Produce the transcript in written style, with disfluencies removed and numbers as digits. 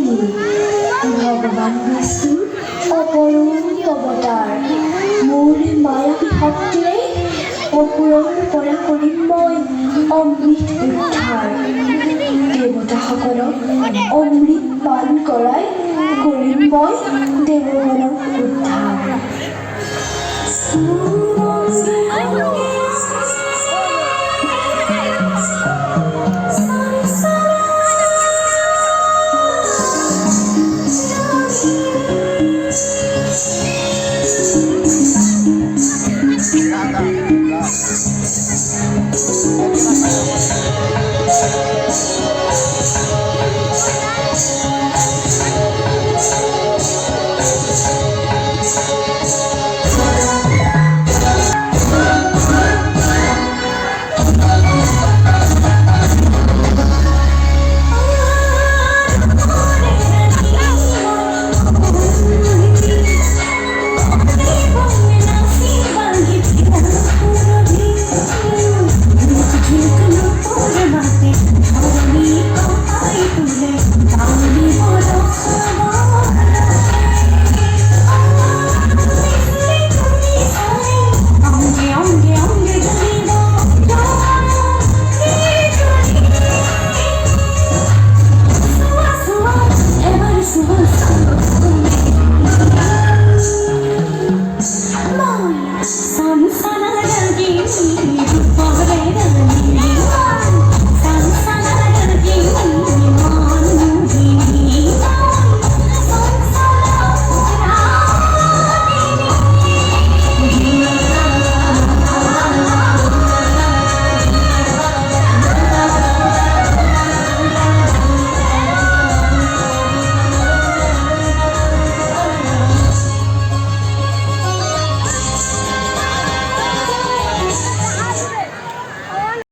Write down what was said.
তিনি ভগৱান বিষ্ণুৰ অপৰূপ অৱতাৰ। মোৰ মায়াবী শক্তিৰে অসুৰৰ পৰা কৰিম মই অমৃত উদ্ধাৰ। দেৱতাসকলক অমৃত পান কৰাই কৰিম মই দেৱগণক উদ্ধাৰ।